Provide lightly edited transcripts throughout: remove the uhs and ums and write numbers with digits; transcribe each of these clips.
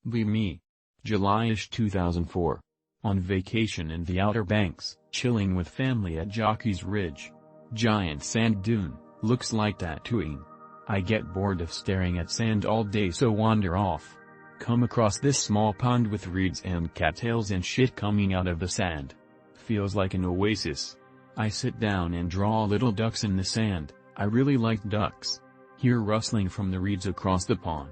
Be me. July-ish 2004. On vacation in the Outer Banks, chilling with family at Jockey's Ridge. Giant sand dune, looks like tattooing. I get bored of staring at sand all day, so wander off. Come across this small pond with reeds and cattails and shit coming out of the sand. Feels like an oasis. I sit down and draw little ducks in the sand. I really like ducks. Hear rustling from the reeds across the pond.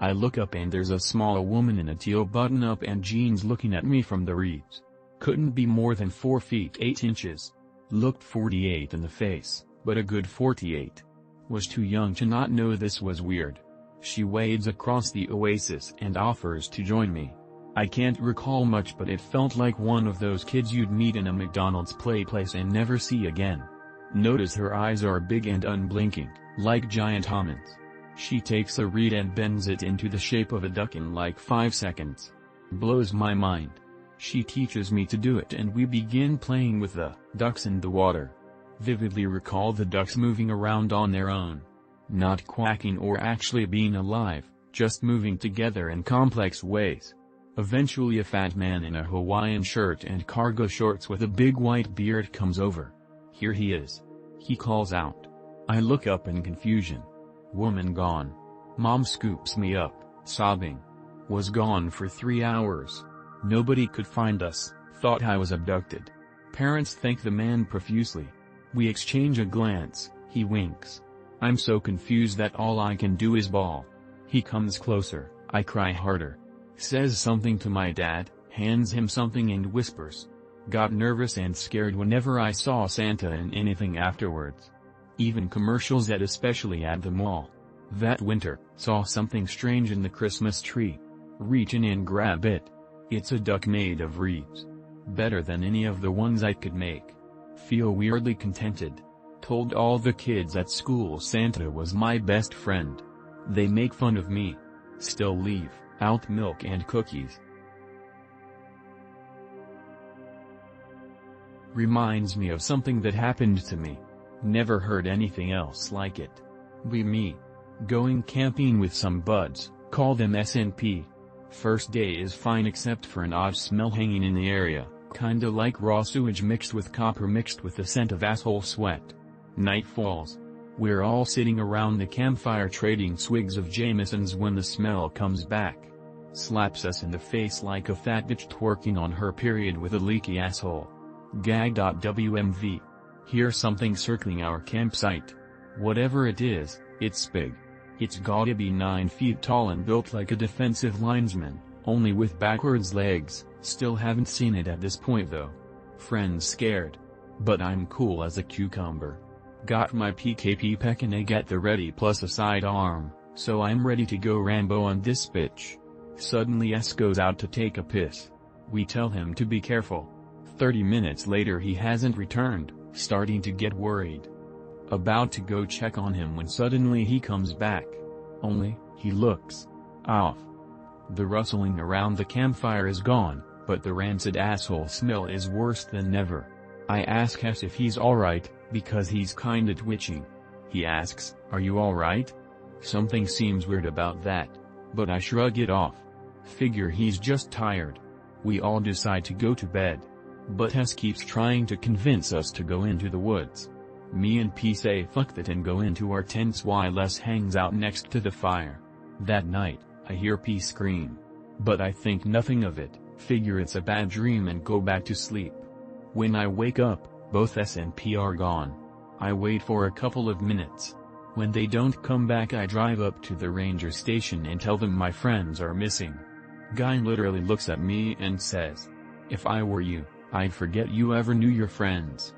I look up and there's a small woman in a teal button-up and jeans looking at me from the reeds. Couldn't be more than 4 feet 8 inches. Looked 48 in the face, but a good 48. Was too young to not know this was weird. She wades across the oasis and offers to join me. I can't recall much, but it felt like one of those kids you'd meet in a McDonald's place and never see again. Notice her eyes are big and unblinking, like giant almonds. She takes a reed and bends it into the shape of a duck in like 5 seconds. Blows my mind. She teaches me to do it and we begin playing with the ducks in the water. Vividly recall the ducks moving around on their own. Not quacking or actually being alive, just moving together in complex ways. Eventually a fat man in a Hawaiian shirt and cargo shorts with a big white beard comes over. Here he is. He calls out. I look up in confusion. Woman gone. Mom scoops me up, sobbing. Was gone for 3 hours. Nobody could find us, thought I was abducted. Parents thank the man profusely. We exchange a glance, he winks. I'm so confused that all I can do is bawl. He comes closer, I cry harder. Says something to my dad, hands him something and whispers. Got nervous and scared whenever I saw Santa and anything afterwards. Even commercials especially at the mall. That winter, saw something strange in the Christmas tree. Reach in and grab it. It's a duck made of reeds. Better than any of the ones I could make. Feel weirdly contented. Told all the kids at school Santa was my best friend. They make fun of me. Still leave out milk and cookies. Reminds me of something that happened to me. Never heard anything else like it. Be me. Going camping with some buds, call them SNP. First day is fine except for an odd smell hanging in the area, kinda like raw sewage mixed with copper mixed with the scent of asshole sweat. Night falls. We're all sitting around the campfire trading swigs of Jameson's when the smell comes back. Slaps us in the face like a fat bitch twerking on her period with a leaky asshole. Gag.wmv. Hear something circling our campsite. Whatever it is, it's big. It's gotta be 9 feet tall and built like a defensive linesman, only with backwards legs. Still haven't seen it at this point though. Friends scared. But I'm cool as a cucumber. Got my PKP peck and egg at the ready plus a sidearm, so I'm ready to go Rambo on this bitch. Suddenly S goes out to take a piss. We tell him to be careful. 30 minutes later he hasn't returned, starting to get worried. About to go check on him when suddenly he comes back. Only, he looks off. The rustling around the campfire is gone, but the rancid asshole smell is worse than ever. I ask Hess if he's alright, because he's kinda twitching. He asks, are you alright? Something seems weird about that. But I shrug it off. Figure he's just tired. We all decide to go to bed. But Hess keeps trying to convince us to go into the woods. Me and P say fuck that and go into our tents while Les hangs out next to the fire. That night, I hear P scream. But I think nothing of it, figure it's a bad dream and go back to sleep. When I wake up, both S and P are gone. I wait for a couple of minutes. When they don't come back I drive up to the ranger station and tell them my friends are missing. Guy literally looks at me and says, if I were you, I'd forget you ever knew your friends.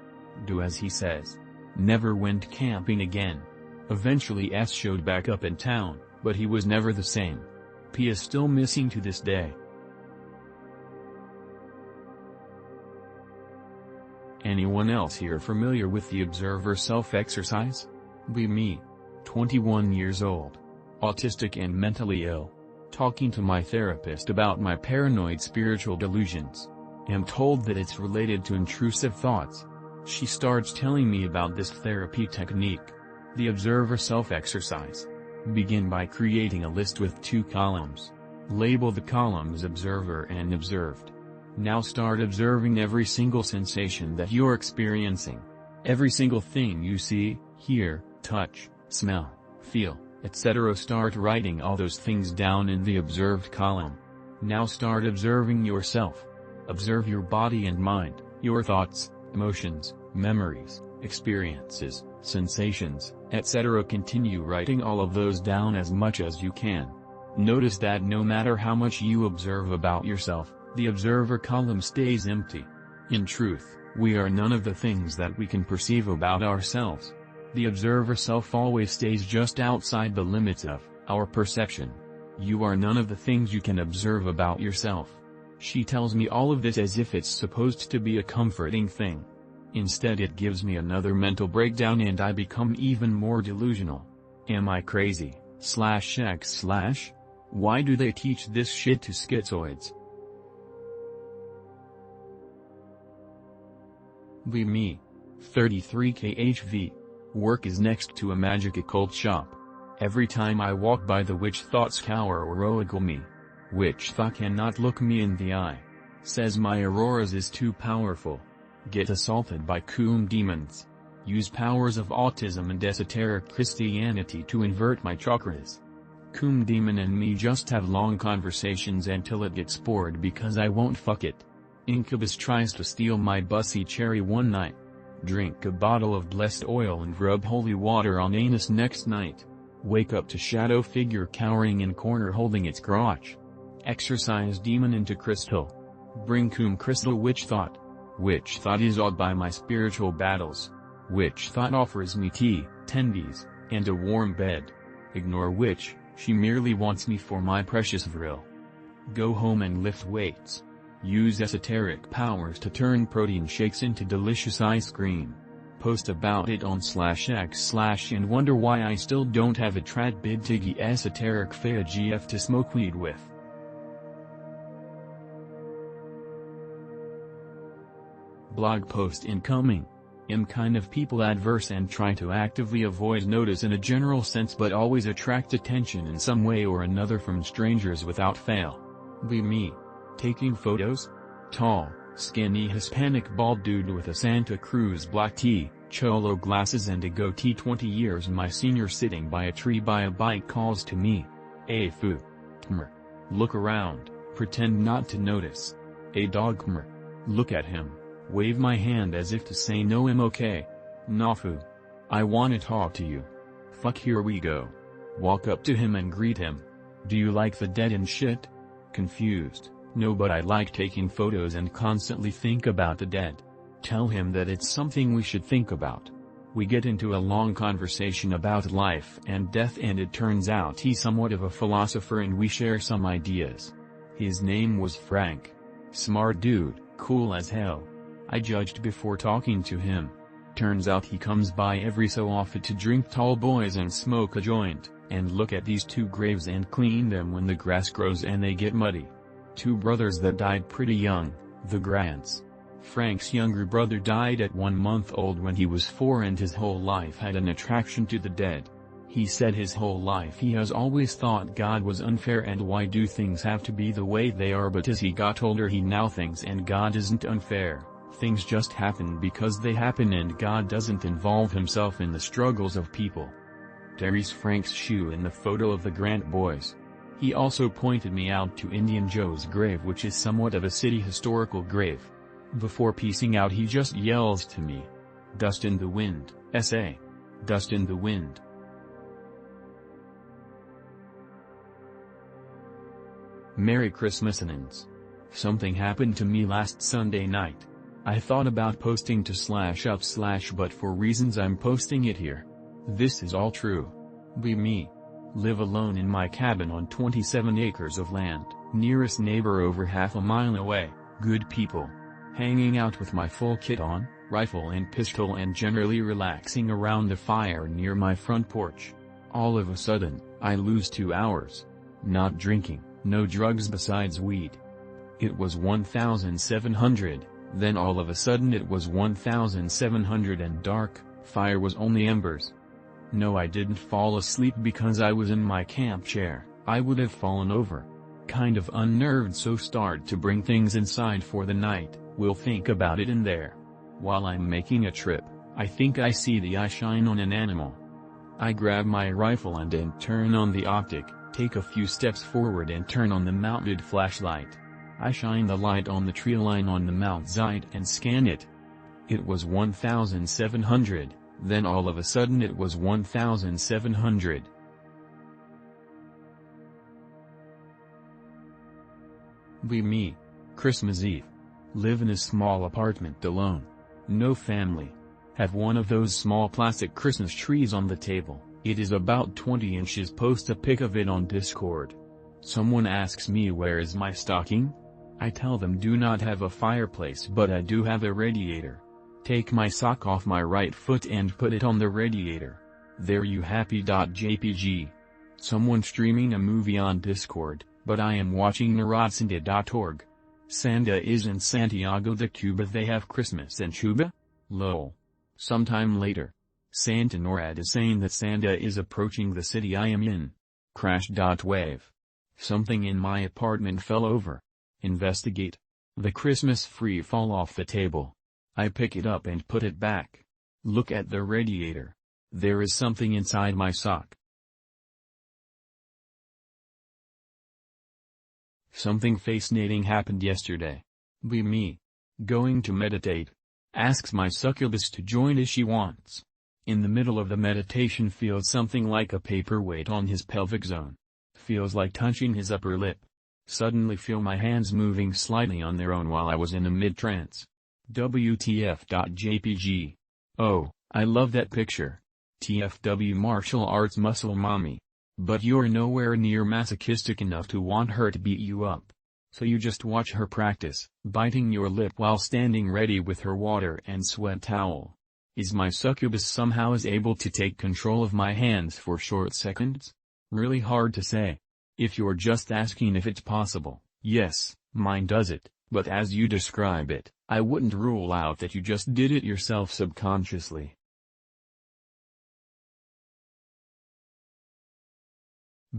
Do as he says. Never went camping again. Eventually S showed back up in town, but he was never the same. P is still missing to this day. Anyone else here familiar with the observer self-exercise? Be me. 21 years old. Autistic and mentally ill. Talking to my therapist about my paranoid spiritual delusions. Am told that it's related to intrusive thoughts. She starts telling me about this therapy technique. The observer self-exercise. Begin by creating a list with 2 columns. Label the columns observer and observed. Now start observing every single sensation that you're experiencing. Every single thing you see, hear, touch, smell, feel, etc. Start writing all those things down in the observed column. Now start observing yourself. Observe your body and mind, your thoughts, emotions, memories, experiences, sensations, etc. Continue writing all of those down as much as you can. Notice that no matter how much you observe about yourself, the observer column stays empty. In truth, we are none of the things that we can perceive about ourselves. The observer self always stays just outside the limits of our perception. You are none of the things you can observe about yourself. She tells me all of this as if it's supposed to be a comforting thing. Instead it gives me another mental breakdown and I become even more delusional. Am I crazy? /x/. Why do they teach this shit to schizoids? Be me. 33 KHV. Work is next to a magic occult shop. Every time I walk by the witch thoughts cower or ogle me. Witch thought cannot look me in the eye. Says my auroras is too powerful. Get assaulted by coom demons. Use powers of autism and esoteric Christianity to invert my chakras. Coom demon and me just have long conversations until it gets bored because I won't fuck it. Incubus tries to steal my bussy cherry one night. Drink a bottle of blessed oil and rub holy water on anus next night. Wake up to shadow figure cowering in corner holding its crotch. Exorcise demon into crystal. Bring coom crystal witch thought. Witch thought is awed by my spiritual battles. Witch thought offers me tea, tendies, and a warm bed. Ignore witch, she merely wants me for my precious vril. Go home and lift weights. Use esoteric powers to turn protein shakes into delicious ice cream. Post about it on /x/ and wonder why I still don't have a trad bid tiggy esoteric fea gf to smoke weed with. Blog post incoming. Am kind of people adverse and try to actively avoid notice in a general sense but always attract attention in some way or another from strangers without fail. Be me. Taking photos? Tall, skinny Hispanic bald dude with a Santa Cruz black tee, cholo glasses and a goatee 20 years my senior sitting by a tree by a bike calls to me. A foo. Tmr. Look around, pretend not to notice. A dog tmr. Look at him, wave my hand as if to say no I'm okay. Nafu. I wanna talk to you. Fuck here we go. Walk up to him and greet him. Do you like the dead and shit? Confused. No, but I like taking photos and constantly think about the dead. Tell him that it's something we should think about. We get into a long conversation about life and death and it turns out he's somewhat of a philosopher and we share some ideas. His name was Frank. Smart dude, cool as hell. I judged before talking to him. Turns out he comes by every so often to drink tall boys and smoke a joint, and look at these two graves and clean them when the grass grows and they get muddy. Two brothers that died pretty young, the Grants. Frank's younger brother died at 1 month old when he was 4 and his whole life had an attraction to the dead. He said his whole life he has always thought God was unfair and why do things have to be the way they are, but as he got older he now thinks and God isn't unfair, things just happen because they happen and God doesn't involve himself in the struggles of people. There's Frank's shoe in the photo of the Grant boys. He also pointed me out to Indian Joe's grave, which is somewhat of a city historical grave. Before piecing out he just yells to me. Dust in the wind, S.A. Dust in the wind. Merry Christmas innings. Something happened to me last Sunday night. I thought about posting to /up/ but for reasons I'm posting it here. This is all true. Be me. Live alone in my cabin on 27 acres of land, nearest neighbor over half a mile away, good people. Hanging out with my full kit on, rifle and pistol and generally relaxing around the fire near my front porch. All of a sudden, I lose 2 hours. Not drinking, no drugs besides weed. It was 1,700, then all of a sudden it was 1,700 and dark, fire was only embers. No, I didn't fall asleep because I was in my camp chair, I would have fallen over. kind of unnerved, so start to bring things inside for the night. We'll think about it in there. While I'm making a trip, I think I see the eye shine on an animal. I grab my rifle and then turn on the optic, take a few steps forward and turn on the mounted flashlight. I shine the light on the tree line on the mount side and scan it. It was 1,700, then all of a sudden it was 1,700. Be me. Christmas Eve. Live in a small apartment alone. No family. Have one of those small plastic Christmas trees on the table. It is about 20 inches. Post a pic of it on Discord. Someone asks me where is my stocking? I tell them do not have a fireplace but I do have a radiator. Take my sock off my right foot and put it on the radiator. There you happy.jpg. Someone streaming a movie on Discord, but I am watching narodsanta.org. Santa is in Santiago de Cuba. They have Christmas in Cuba? Lol. Sometime later. Santa NORAD is saying that Santa is approaching the city I am in. Crash.wave. Something in my apartment fell over. Investigate. The Christmas tree fall off the table. I pick it up and put it back. Look at the radiator. There is something inside my sock. Something fascinating happened yesterday. Be me. Going to meditate. Asks my succubus to join as she wants. In the middle of the meditation feels something like a paperweight on his pelvic zone. Feels like touching his upper lip. Suddenly feel my hands moving slightly on their own while I was in a mid-trance. WTF.jpg. Oh, I love that picture. TFW martial arts muscle mommy. But you're nowhere near masochistic enough to want her to beat you up. So you just watch her practice, biting your lip while standing ready with her water and sweat towel. Is my succubus somehow able to take control of my hands for short seconds? Really hard to say. If you're just asking if it's possible, yes, mine does it, but as you describe it, I wouldn't rule out that you just did it yourself subconsciously.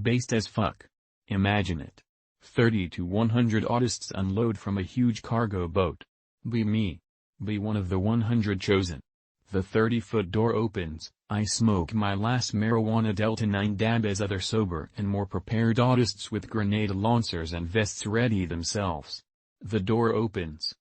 Based as fuck. Imagine it. 30 to 100 autists unload from a huge cargo boat. Be me. Be one of the 100 chosen. The 30-foot door opens, I smoke my last marijuana Delta 9 dab as other sober and more prepared autists with grenade launchers and vests ready themselves. The door opens.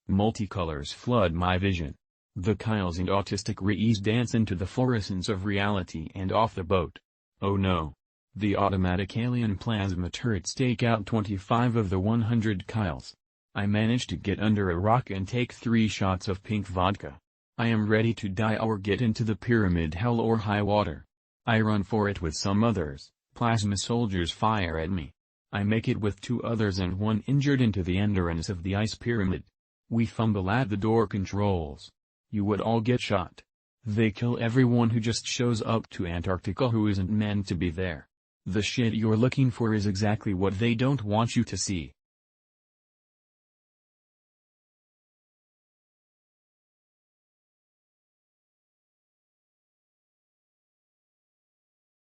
Multicolors flood my vision. The Kyles and autistic Rees dance into the fluorescence of reality and off the boat. Oh no. The automatic alien plasma turrets take out 25 of the 100 Kyles. I manage to get under a rock and take 3 shots of pink vodka. I am ready to die or get into the pyramid hell or high water. I run for it with some others. Plasma soldiers fire at me. I make it with 2 others and 1 injured into the entrance of the ice pyramid. We fumble at the door controls. You would all get shot. They kill everyone who just shows up to Antarctica who isn't meant to be there. The shit you're looking for is exactly what they don't want you to see.